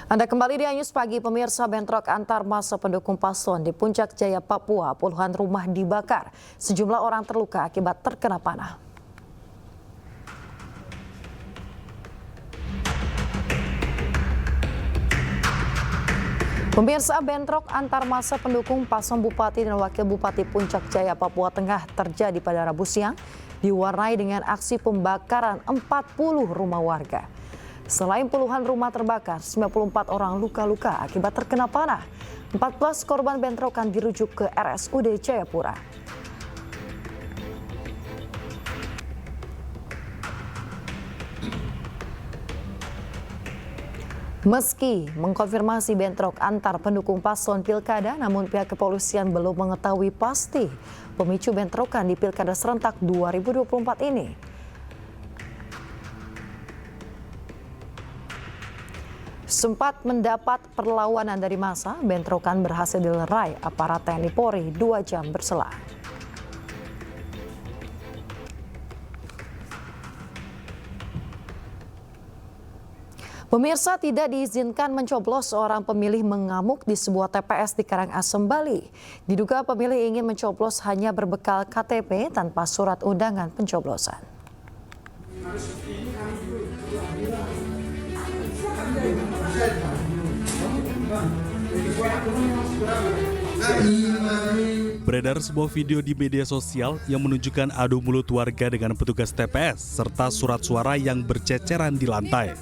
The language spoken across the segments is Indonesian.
Anda kembali di Anyus Pagi, pemirsa. Bentrok antar massa pendukung paslon di Puncak Jaya, Papua. Puluhan rumah dibakar, sejumlah orang terluka akibat terkena panah. Pemirsa, bentrok antar massa pendukung paslon Bupati dan Wakil Bupati Puncak Jaya, Papua Tengah terjadi pada Rabu siang, diwarnai dengan aksi pembakaran 40 rumah warga. Selain puluhan rumah terbakar, 94 orang luka-luka akibat terkena panah. 14 korban bentrokan dirujuk ke RSUD Jayapura. Meski mengkonfirmasi bentrok antar pendukung paslon pilkada, namun pihak kepolisian belum mengetahui pasti pemicu bentrokan di Pilkada Serentak 2024 ini. Sempat mendapat perlawanan dari massa, bentrokan berhasil dilerai aparat TNI Polri 2 jam berselang. Pemirsa, tidak diizinkan mencoblos, seorang pemilih mengamuk di sebuah TPS di Karangasem, Bali. Diduga pemilih ingin mencoblos hanya berbekal KTP tanpa surat undangan pencoblosan. Beredar sebuah video di media sosial yang menunjukkan adu mulut warga dengan petugas TPS serta surat suara yang berceceran di lantai.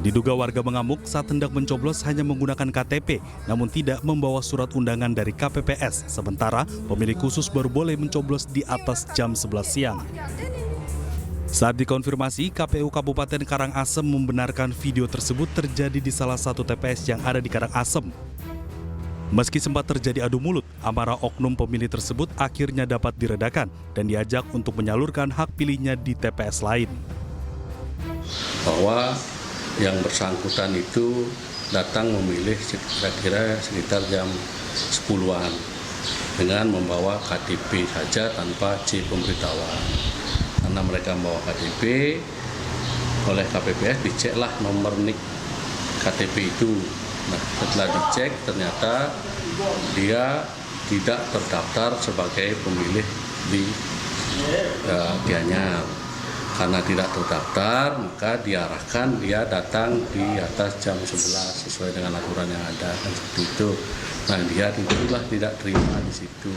Diduga warga mengamuk saat hendak mencoblos hanya menggunakan KTP, namun tidak membawa surat undangan dari KPPS. Sementara pemilih khusus baru boleh mencoblos di atas jam 11 siang. Saat dikonfirmasi, KPU Kabupaten Karangasem membenarkan video tersebut terjadi di salah satu TPS yang ada di Karangasem. Meski sempat terjadi adu mulut, amarah oknum pemilih tersebut akhirnya dapat diredakan dan diajak untuk menyalurkan hak pilihnya di TPS lain. Bahwa yang bersangkutan itu datang memilih kira-kira sekitar jam 10-an dengan membawa KTP saja tanpa C pemberitahuan. Karena mereka membawa KTP, oleh KPPS diceklah nomor NIK KTP itu. Nah, setelah dicek ternyata dia tidak terdaftar sebagai pemilih di Gianyar. Karena tidak terdaftar, maka diarahkan dia datang di atas jam 11 sesuai dengan aturan yang ada, kan seperti itu. Nah, dia itulah tidak terima di situ,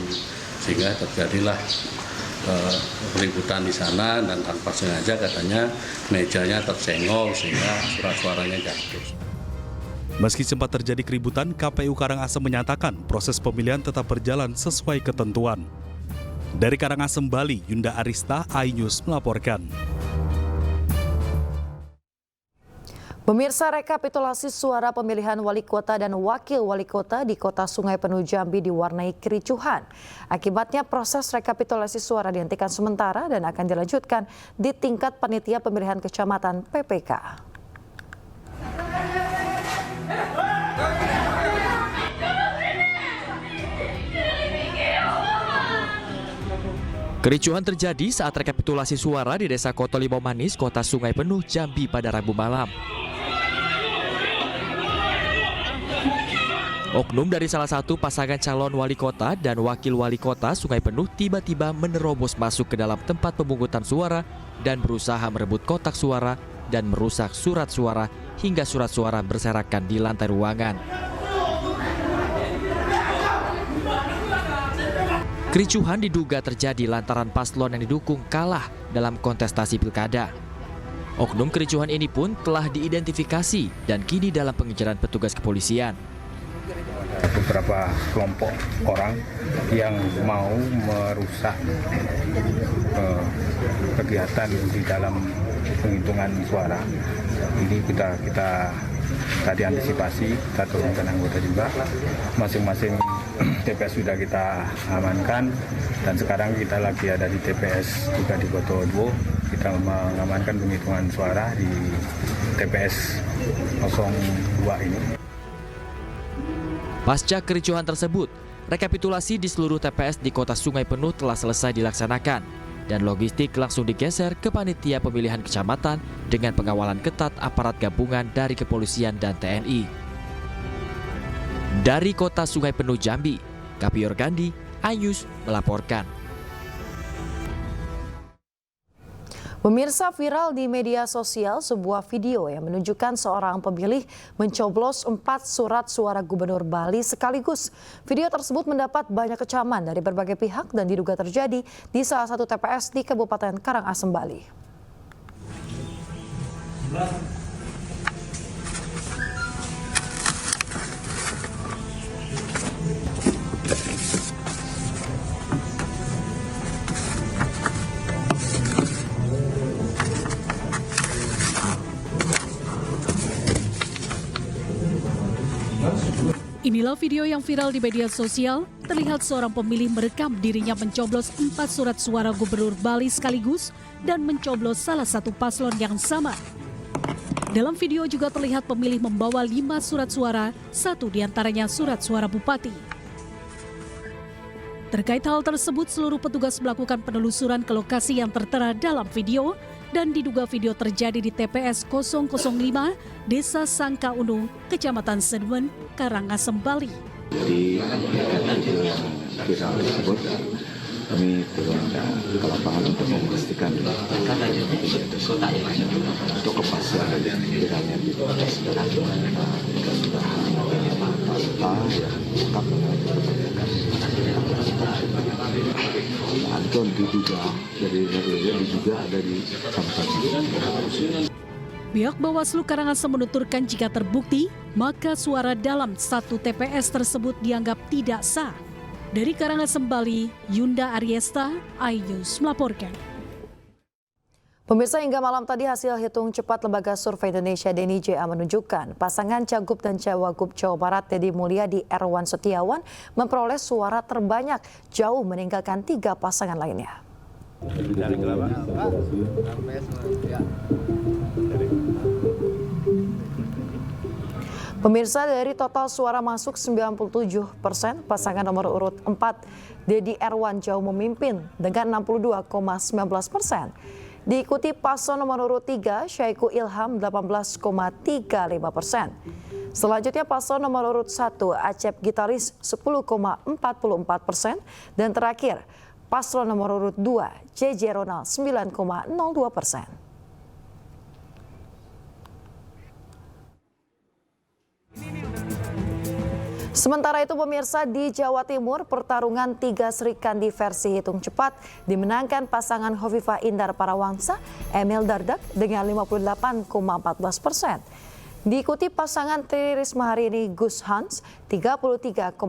sehingga terjadilah keributan di sana dan tanpa sengaja katanya mejanya tersenggol sehingga surat suaranya jatuh. Meski sempat terjadi keributan, KPU Karangasem menyatakan proses pemilihan tetap berjalan sesuai ketentuan. Dari Karangasem, Bali, Yunda Arista, iNews melaporkan. Pemirsa, rekapitulasi suara pemilihan wali kota dan wakil wali kota di Kota Sungai Penuh Jambi diwarnai kericuhan. Akibatnya proses rekapitulasi suara dihentikan sementara dan akan dilanjutkan di tingkat panitia pemilihan kecamatan PPK. Kericuhan terjadi saat rekapitulasi suara di Desa Koto Limau Manis, Kota Sungai Penuh Jambi pada Rabu malam. Oknum dari salah satu pasangan calon wali kota dan wakil wali kota Sungai Penuh tiba-tiba menerobos masuk ke dalam tempat pemungutan suara dan berusaha merebut kotak suara dan merusak surat suara hingga surat suara berserakan di lantai ruangan. Kericuhan diduga terjadi lantaran paslon yang didukung kalah dalam kontestasi pilkada. Oknum kericuhan ini pun telah diidentifikasi dan kini dalam pengejaran petugas kepolisian. Beberapa kelompok orang yang mau merusak kegiatan di dalam penghitungan suara. Ini kita tadi antisipasi, kita turunkan anggota juga. Masing-masing TPS sudah kita amankan dan sekarang kita lagi ada di TPS juga di Koto Dwo. Kita mengamankan penghitungan suara di TPS 02 ini. Pasca kericuhan tersebut, rekapitulasi di seluruh TPS di Kota Sungai Penuh telah selesai dilaksanakan. dan logistik langsung digeser ke panitia pemilihan kecamatan dengan pengawalan ketat aparat gabungan dari kepolisian dan TNI. Dari kota Sungai Penuh Jambi, Kapior Gandhi, iNews melaporkan. Pemirsa, viral di media sosial sebuah video yang menunjukkan seorang pemilih mencoblos 4 surat suara gubernur Bali sekaligus. Video tersebut mendapat banyak kecaman dari berbagai pihak dan diduga terjadi di salah satu TPS di Kabupaten Karangasem, Bali. Inilah video yang viral di media sosial. Terlihat seorang pemilih merekam dirinya mencoblos 4 surat suara gubernur Bali sekaligus dan mencoblos salah satu paslon yang sama. Dalam video juga terlihat pemilih membawa 5 surat suara, 1 diantaranya surat suara bupati. Terkait hal tersebut, seluruh petugas melakukan penelusuran ke lokasi yang tertera dalam video dan diduga video terjadi di TPS 005, Desa Sangka Unu, Kecamatan Sedemen, Karangasem, Bali. Di viral tersebut, kami turun ke lapangan untuk memastikan untuk kepastian kiranya tidak sudah Anton diduga ada di Kabupaten. Pihak Bawaslu Karangasem menuturkan jika terbukti, maka suara dalam satu TPS tersebut dianggap tidak sah. Dari Karangasem, Bali, Yunda Ariesta, iNews melaporkan. Pemirsa, hingga malam tadi hasil hitung cepat Lembaga Survei Indonesia DNIJA menunjukkan pasangan Cagup dan Cawagup Jawa Barat Deddy Mulyadi Erwan Setiawan memperoleh suara terbanyak, jauh meninggalkan 3 pasangan lainnya. Pemirsa, dari total suara masuk 97%, pasangan nomor urut 4 Deddy Erwan jauh memimpin dengan 62,19%. Diikuti paslon nomor urut 3 Syahiku Ilham 18,35%. Selanjutnya paslon nomor urut 1 Acep Gitaris 10,44%. Dan terakhir paslon nomor urut 2 JJ Ronald 9,02%. Sementara itu pemirsa, di Jawa Timur pertarungan 3 serikandi versi hitung cepat dimenangkan pasangan Hovifah Indar Parawangsa Emil Dardak dengan 58,14%. Diikuti pasangan Tri Risma hari ini Gus Hans 33,48%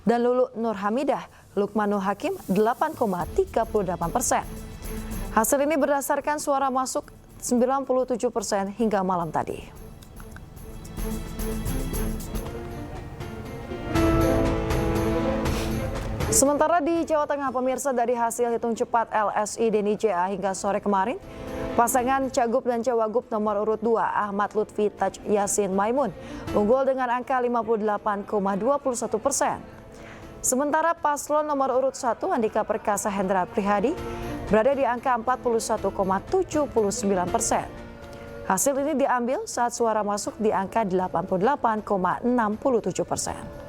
dan Lulu Nur Hamidah Lukmanul Hakim 8,38%. Hasil ini berdasarkan suara masuk 97% hingga malam tadi. Sementara di Jawa Tengah, pemirsa, dari hasil hitung cepat LSI DNIJA hingga sore kemarin, pasangan Cagup dan Cawagup nomor urut 2 Ahmad Lutfi Taj Yasin Maimun unggul dengan angka 58,21%. Sementara paslon nomor urut 1 Andika Perkasa Hendra Prihadi berada di angka 41,79%. Hasil ini diambil saat suara masuk di angka 88,67%.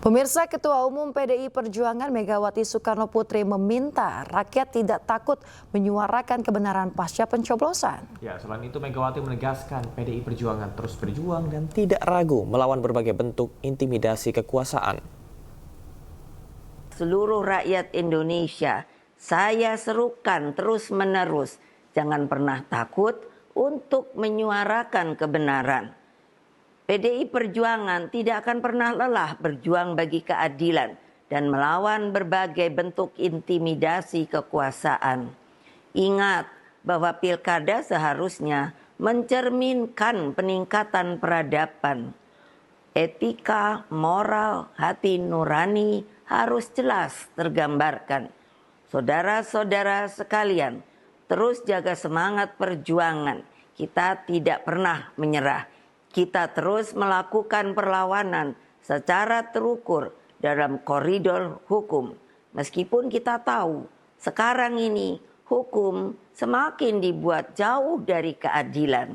Pemirsa, Ketua Umum PDI Perjuangan Megawati Soekarno Putri meminta rakyat tidak takut menyuarakan kebenaran pasca pencoblosan. Ya, selain itu Megawati menegaskan PDI Perjuangan terus berjuang dan tidak ragu melawan berbagai bentuk intimidasi kekuasaan. Seluruh rakyat Indonesia, saya serukan terus-menerus, jangan pernah takut untuk menyuarakan kebenaran. PDI Perjuangan tidak akan pernah lelah berjuang bagi keadilan dan melawan berbagai bentuk intimidasi kekuasaan. Ingat bahwa pilkada seharusnya mencerminkan peningkatan peradaban. Etika, moral, hati nurani harus jelas tergambarkan. Saudara-saudara sekalian, terus jaga semangat perjuangan. Kita tidak pernah menyerah. kita terus melakukan perlawanan secara terukur dalam koridor hukum. Meskipun kita tahu sekarang ini hukum semakin dibuat jauh dari keadilan.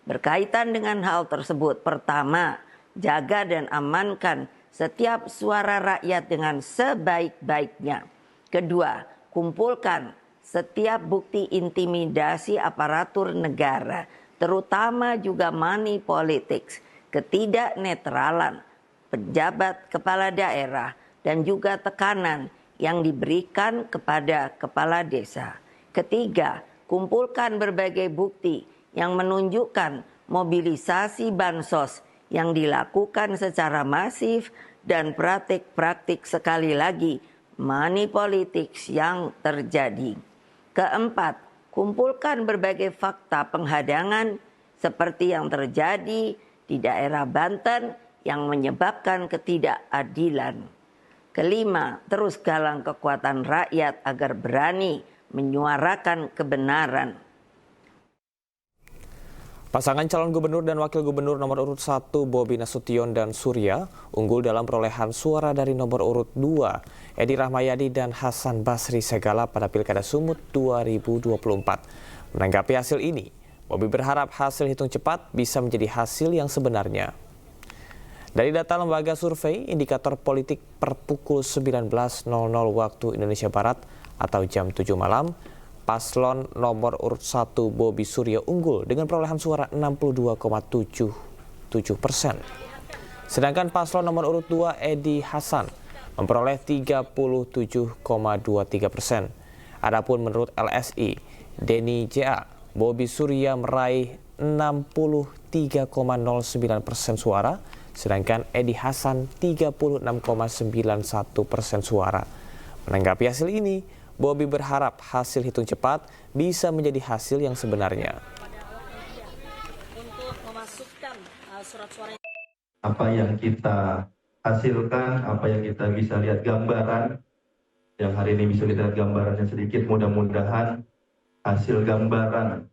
Berkaitan dengan hal tersebut, pertama, jaga dan amankan setiap suara rakyat dengan sebaik-baiknya. Kedua, kumpulkan setiap bukti intimidasi aparatur negara, terutama juga money politics, ketidaknetralan pejabat kepala daerah, dan juga tekanan yang diberikan kepada kepala desa. Ketiga, kumpulkan berbagai bukti yang menunjukkan mobilisasi bansos yang dilakukan secara masif dan praktik-praktik sekali lagi money politics yang terjadi. Keempat, kumpulkan berbagai fakta penghadangan seperti yang terjadi di daerah Banten yang menyebabkan ketidakadilan. Kelima, terus galang kekuatan rakyat agar berani menyuarakan kebenaran. Pasangan calon gubernur dan wakil gubernur nomor urut 1 Bobi Nasution dan Surya unggul dalam perolehan suara dari nomor urut 2 Edi Rahmayadi dan Hasan Basri Segala pada Pilkada Sumut 2024. Menanggapi hasil ini, Bobi berharap hasil hitung cepat bisa menjadi hasil yang sebenarnya. Dari data lembaga survei, indikator politik per pukul 19.00 waktu Indonesia Barat atau jam 7 malam, paslon nomor urut 1 Bobi Surya unggul dengan perolehan suara 62,77%. Sedangkan paslon nomor urut 2 Edi Hasan memperoleh 37,23%. Adapun menurut LSI, Denny J.A., Bobi Surya meraih 63,09% suara, sedangkan Edi Hasan 36,91% suara. Menanggapi hasil ini, Bobi berharap hasil hitung cepat bisa menjadi hasil yang sebenarnya. Untuk memasukkan surat suara apa yang kita hasilkan, apa yang kita bisa lihat gambaran, yang hari ini bisa lihat gambarannya sedikit, mudah-mudahan hasil gambaran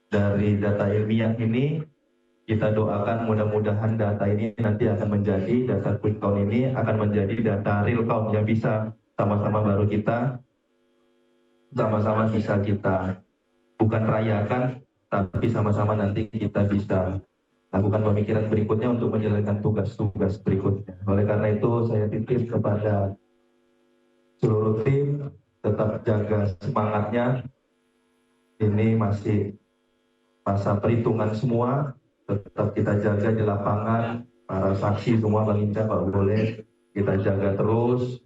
dari data ilmiah ini, kita doakan mudah-mudahan data ini nanti akan menjadi, data quick count ini akan menjadi data real count yang bisa sama-sama baru kita, sama-sama bisa kita bukan rayakan, tapi sama-sama nanti kita bisa lakukan pemikiran berikutnya untuk menjalankan tugas-tugas berikutnya. Oleh karena itu saya titip kepada seluruh tim, tetap jaga semangatnya. Ini masih masa perhitungan semua, tetap kita jaga di lapangan, para saksi semua Bang Inca, Pak boleh kita jaga terus.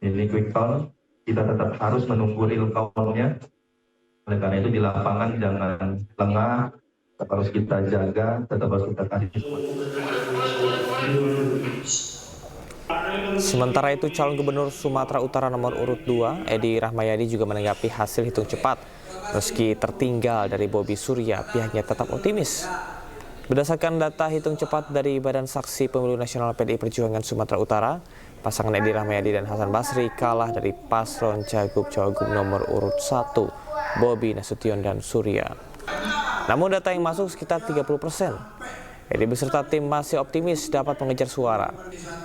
Ini quick count, kita tetap harus menunggu real count-nya. Oleh karena itu di lapangan jangan lengah, tetap harus kita jaga, tetap harus kita kasih semangat. Sementara itu, calon gubernur Sumatera Utara nomor urut 2, Edi Rahmayadi juga menanggapi hasil hitung cepat. Meski tertinggal dari Bobi Surya, pihaknya tetap optimis. Berdasarkan data hitung cepat dari Badan Saksi Pemilu Nasional PDI Perjuangan Sumatera Utara, pasangan Edi Rahmayadi dan Hasan Basri kalah dari paslon Cagup-Cawagup nomor urut 1, Bobi Nasution dan Surya. Namun data yang masuk sekitar 30%. Edi beserta tim masih optimis dapat mengejar suara.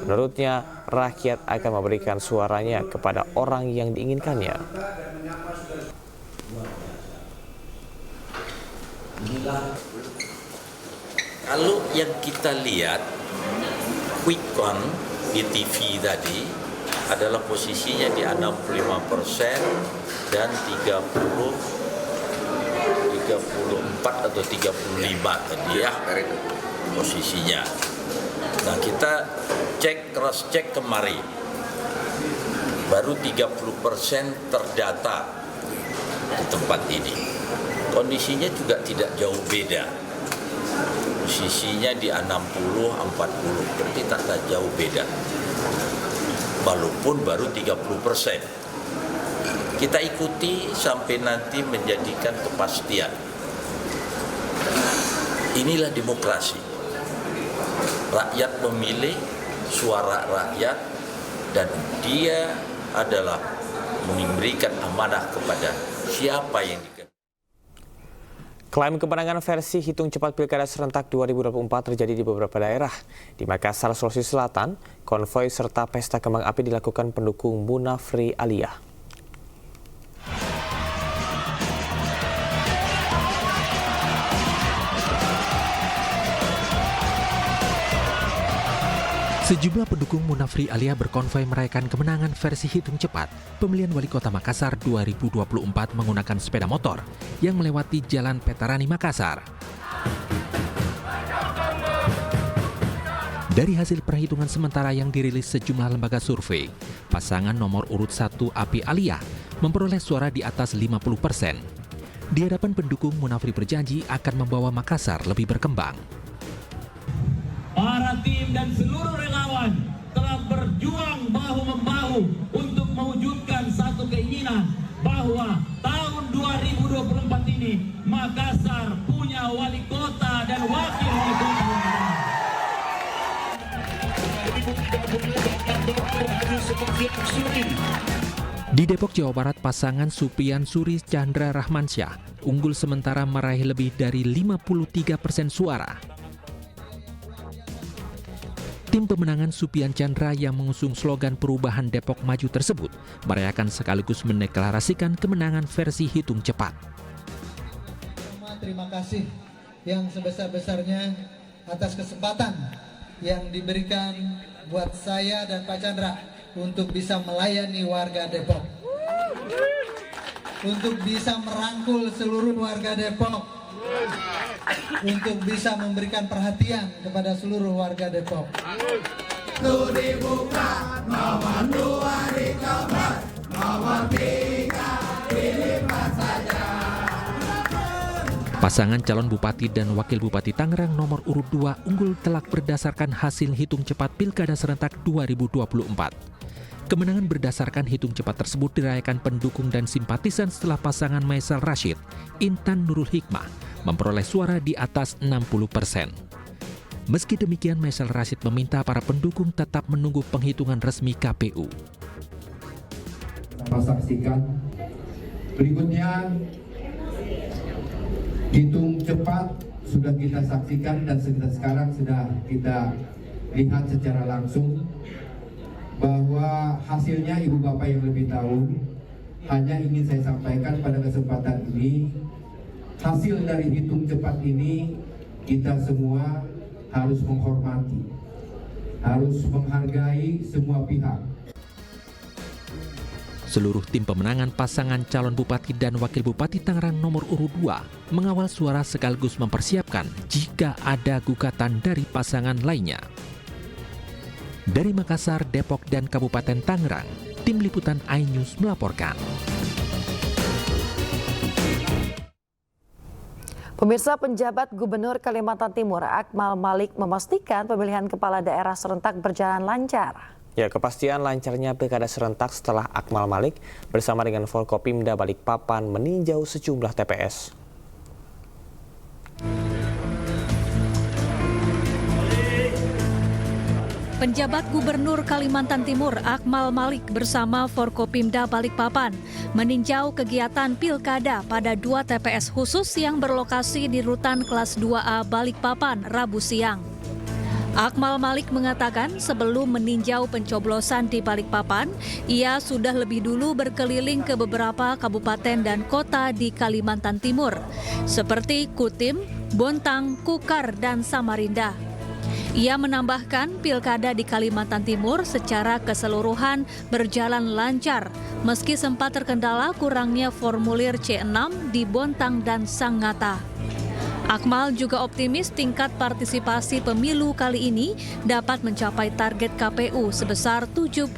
Menurutnya, rakyat akan memberikan suaranya kepada orang yang diinginkannya. Kalau yang kita lihat quick count di TV tadi adalah posisinya di 65% dan 34 atau 35 tadi ya posisinya. Nah kita cross check kemarin baru 30% terdata di tempat ini. Kondisinya juga tidak jauh beda. Posisinya di 60-40, berarti tak jauh beda. Walaupun baru 30%. Kita ikuti sampai nanti menjadikan kepastian. Inilah demokrasi. Rakyat memilih suara rakyat dan dia adalah memberikan amanah kepada siapa yang dikehendaki. Klaim kemenangan versi hitung cepat Pilkada serentak 2024 terjadi di beberapa daerah. Di Makassar, Sulawesi Selatan, konvoi serta pesta kembang api dilakukan pendukung Munafri Aliyah. Sejumlah pendukung Munafri Aliyah berkonvoi merayakan kemenangan versi hitung cepat pemilihan Wali Kota Makassar 2024 menggunakan sepeda motor yang melewati Jalan Petarani Makassar. Dari hasil perhitungan sementara yang dirilis sejumlah lembaga survei, pasangan nomor urut 1 Api Aliyah memperoleh suara di atas 50%. Di hadapan pendukung, Munafri berjanji akan membawa Makassar lebih berkembang. Para tim dan seluruh relawan telah berjuang bahu-membahu untuk mewujudkan satu keinginan bahwa tahun 2024 ini Makassar punya wali kota dan wakil wali kota. Di Depok, Jawa Barat, pasangan Supian Suri Chandra Rahmansyah unggul sementara meraih lebih dari 53% suara. Tim pemenangan Supian Chandra yang mengusung slogan perubahan Depok Maju tersebut merayakan sekaligus mendeklarasikan kemenangan versi hitung cepat. Terima kasih yang sebesar-besarnya atas kesempatan yang diberikan buat saya dan Pak Chandra untuk bisa melayani warga Depok. Untuk bisa merangkul seluruh warga Depok. Untuk bisa memberikan perhatian kepada seluruh warga Depok. Itu dibuka nomor 2 di kamar, nomor 3 dilipat saja. Pasangan calon bupati dan wakil bupati Tangerang nomor urut 2 unggul telak berdasarkan hasil hitung cepat Pilkada serentak 2024. Kemenangan berdasarkan hitung cepat tersebut dirayakan pendukung dan simpatisan setelah pasangan Maisal Rashid, Intan Nurul Hikmah memperoleh suara di atas 60%. Meski demikian, Maisal Rashid meminta para pendukung tetap menunggu penghitungan resmi KPU. Kita saksikan berikutnya hitung cepat sudah kita saksikan dan sekarang sudah kita lihat secara langsung bahwa hasilnya Ibu Bapak yang lebih tahu. Hanya ingin saya sampaikan pada kesempatan ini, hasil dari hitung cepat ini kita semua harus menghormati, harus menghargai semua pihak. Seluruh tim pemenangan pasangan calon bupati dan wakil bupati Tangerang nomor urut 2 mengawal suara sekaligus mempersiapkan jika ada gugatan dari pasangan lainnya. Dari Makassar, Depok, dan Kabupaten Tangerang, tim liputan iNews melaporkan. Pemirsa, penjabat Gubernur Kalimantan Timur Akmal Malik memastikan pemilihan kepala daerah serentak berjalan lancar. Ya, kepastian lancarnya Pilkada serentak setelah Akmal Malik bersama dengan Forkopimda Balikpapan meninjau sejumlah TPS. Penjabat Gubernur Kalimantan Timur Akmal Malik bersama Forkopimda Balikpapan meninjau kegiatan Pilkada pada 2 TPS khusus yang berlokasi di Rutan Kelas 2A Balikpapan Rabu siang. Akmal Malik mengatakan sebelum meninjau pencoblosan di Balikpapan, ia sudah lebih dulu berkeliling ke beberapa kabupaten dan kota di Kalimantan Timur, seperti Kutim, Bontang, Kukar, dan Samarinda. Ia menambahkan Pilkada di Kalimantan Timur secara keseluruhan berjalan lancar, meski sempat terkendala kurangnya formulir C6 di Bontang dan Sangatta. Akmal juga optimis tingkat partisipasi pemilu kali ini dapat mencapai target KPU sebesar 77%.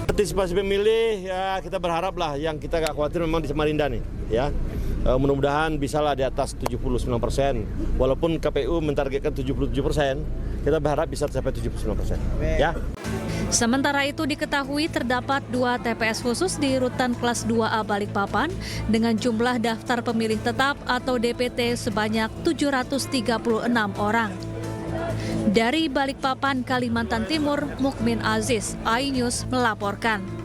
Partisipasi pemilih ya kita berharap lah, yang kita nggak khawatir memang di Samarinda nih ya. Mudah-mudahan bisalah di atas 79%. Walaupun KPU mentargetkan 77%, kita berharap bisa sampai 79%. Ya. Sementara itu diketahui terdapat 2 TPS khusus di Rutan Kelas 2A Balikpapan dengan jumlah daftar pemilih tetap atau DPT sebanyak 736 orang. Dari Balikpapan, Kalimantan Timur, Mukmin Aziz, iNews melaporkan.